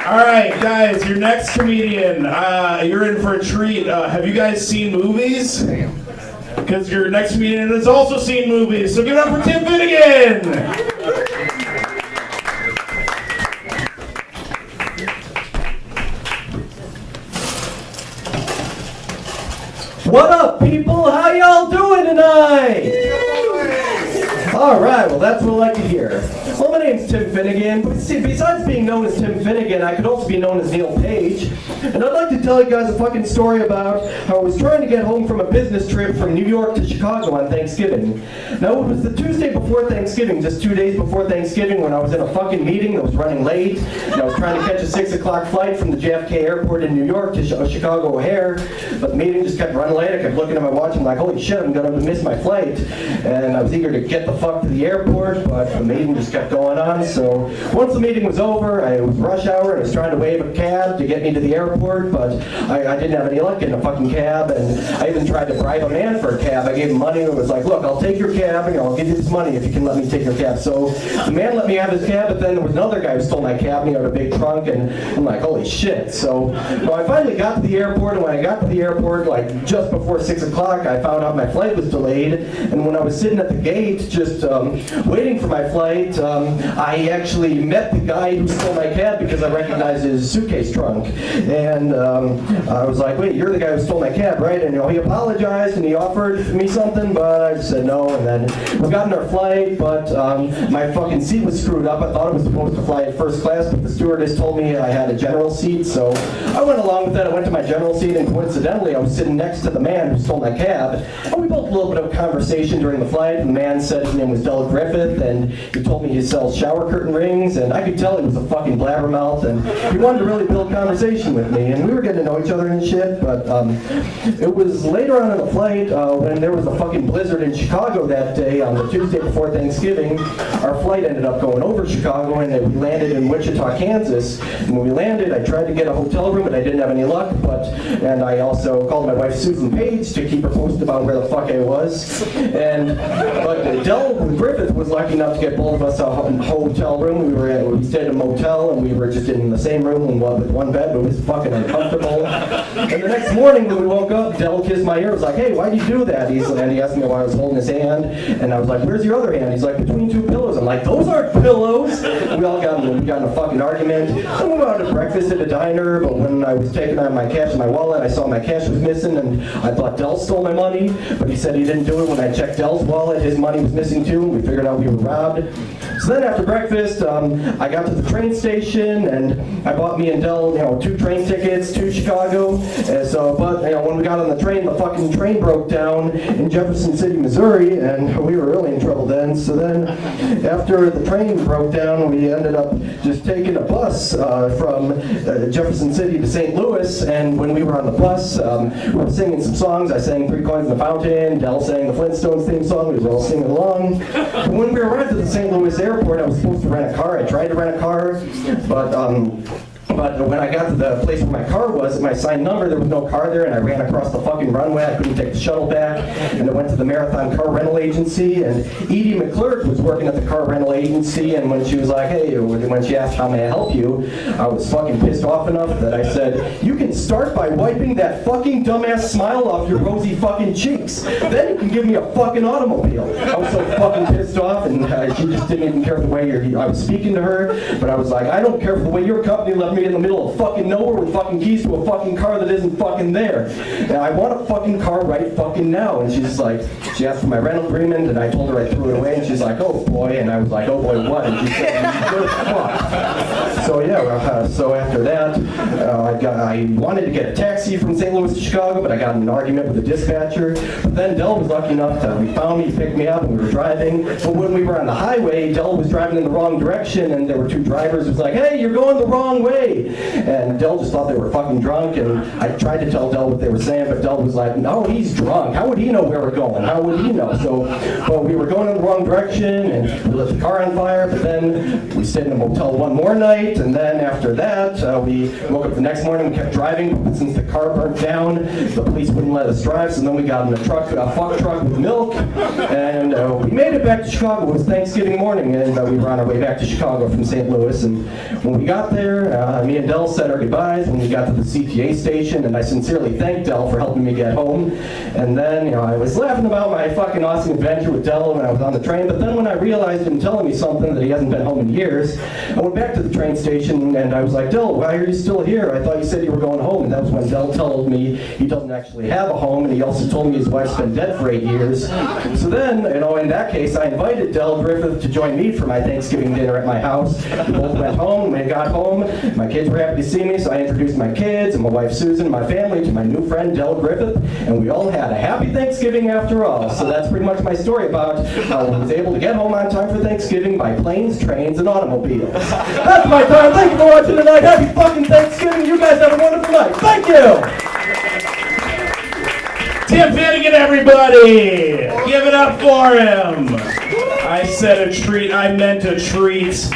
All right, guys, your next comedian, you're in for a treat. Have you guys seen movies? Because your next comedian has also seen movies. So give it up for Tim Finnegan. What up, people? How y'all doing tonight? All right, well, that's what I like to hear. Well, my name's Tim Finnegan. But see, besides being known as Tim Finnegan, I could also be known as Neil Page. And I'd like to tell you guys a fucking story about how I was trying to get home from a business trip from New York to Chicago on Thanksgiving. Now, it was the Tuesday before Thanksgiving, just 2 days before Thanksgiving, when I was in a fucking meeting that was running late. And I was trying to catch a 6 o'clock flight from the JFK airport in New York to Chicago O'Hare. But the meeting just kept running late. I kept looking at my watch and like, holy shit, I'm going to miss my flight. And I was eager to get the fuck to the airport, but the meeting just kept going on. So once the meeting was over, it was rush hour, and I was trying to wave a cab to get me to the airport, but I didn't have any luck getting a fucking cab, and I even tried to bribe a man for a cab. I gave him money and was like, look, I'll take your cab, and I'll give you this money if you can let me take your cab. So the man let me have his cab, but then there was another guy who stole my cab, and he had a big trunk, and I'm like, holy shit. So I finally got to the airport, and when I got to the airport, like just before 6 o'clock, I found out my flight was delayed, and when I was sitting at the gate, just waiting for my flight, I actually met the guy who stole my cab because I recognized his suitcase trunk. And I was like, wait, you're the guy who stole my cab, right? And he apologized and he offered me something, but I just said no. And then we got in our flight, but my fucking seat was screwed up. I thought I was supposed to fly in first class, but the stewardess told me I had a general seat. So I went along with that. I went to my general seat, and coincidentally, I was sitting next to the man who stole my cab. And we built a little bit of conversation during the flight. The man said his name was Del Griffith, and he told me he sells shower curtain rings, and I could tell he was a fucking blabbermouth, and he wanted to really build conversation with me, and we were getting to know each other and shit. But it was later on in the flight, when there was a fucking blizzard in Chicago that day, on the Tuesday before Thanksgiving, our flight ended up going over Chicago, and we landed in Wichita, Kansas. And when we landed, I tried to get a hotel room, but I didn't have any luck, and I also called my wife Susan Page to keep her posted about where the fuck I was. But Del Griffith was lucky enough to get both of us a hotel room. We stayed in a motel, and we were just in the same room with one bed, but it was fucking uncomfortable. And the next morning when we woke up, Del kissed my ear. I was like, hey, why'd you do that? And he asked me why I was holding his hand, and I was like, where's your other hand? He's like, between two pillows. I'm like, those aren't pillows. We all got in a fucking argument. So we went out to breakfast at a diner, but when I was taking out my cash in my wallet, I saw my cash was missing, and I thought Del stole my money, but he said he didn't do it. When I checked Del's wallet, his money was missing too, and we figured out we were robbed. So then after breakfast, I got to the train station, and I bought me and Del, 2 train tickets to Chicago. But when we got on the train, the fucking train broke down in Jefferson City, Missouri, and we were really in trouble then. So then, after the train broke down, we ended up just taking a bus from Jefferson City to St. Louis. And when we were on the bus, we were singing some songs. I sang 3 Coins in the Fountain. Del sang the Flintstones theme song. We were all singing along. But when we arrived at the St. Louis airport, I was supposed to rent a car. I tried to rent a car, but when I got to the place where my car was, my assigned number, there was no car there, and I ran across the fucking runway. I couldn't take the shuttle back, and I went to the Marathon Car Rental Agency, and Edie McClurk was working at the car rental agency, and when she was like, hey, when she asked how may I help you, I was fucking pissed off enough that I said, you can start by wiping that fucking dumbass smile off your rosy fucking cheeks. Then you can give me a fucking automobile. I was so fucking pissed off, and she just didn't even care for the way I was speaking to her, but I was like, I don't care for the way your company left me in the middle of fucking nowhere with fucking keys to a fucking car that isn't fucking there. And I want a fucking car right fucking now. And she's like, she asked for my rental agreement, and I told her I threw it away, and she's like, oh boy. And I was like, oh boy, what? And she said, good fuck. So yeah, so after that, I wanted to get a taxi from St. Louis to Chicago, but I got in an argument with the dispatcher. But then Del was lucky enough he found me, picked me up, and we were driving. But when we were on the highway, Del was driving in the wrong direction, and there were 2 drivers who was like, hey, you're going the wrong way. And Del just thought they were fucking drunk, and I tried to tell Del what they were saying, but Del was like, no, he's drunk. How would he know where we're going? How would he know? So, well, we were going in the wrong direction, and we lit the car on fire, but then we stayed in a motel one more night, and then then after that, we woke up the next morning, we kept driving, but since the car burnt down, the police wouldn't let us drive, so then we got in a fuck truck with milk, and we made it back to Chicago. It was Thanksgiving morning, and we were on our way back to Chicago from St. Louis, and when we got there, me and Del said our goodbyes when we got to the CTA station, and I sincerely thanked Del for helping me get home, and then, I was laughing about my fucking awesome adventure with Del when I was on the train, but then when I realized him telling me something that he hasn't been home in years, I went back to the train station, and I was like, Del, why are you still here? I thought you said you were going home, and that was when Del told me he doesn't actually have a home, and he also told me his wife's been dead for 8 years. So then, in that case, I invited Del Griffith to join me for my Thanksgiving dinner at my house. We both went home. When I got home, my kids were happy to see me, so I introduced my kids and my wife Susan and my family to my new friend Del Griffith, and we all had a happy Thanksgiving after all. So that's pretty much my story about how I was able to get home on time for Thanksgiving by planes, trains, and automobiles. That's my time. Thank you for watching tonight. Happy fucking Thanksgiving. You guys have a wonderful night. Thank you. Tim Finnegan, everybody! Give it up for him! I said a treat, I meant a treat.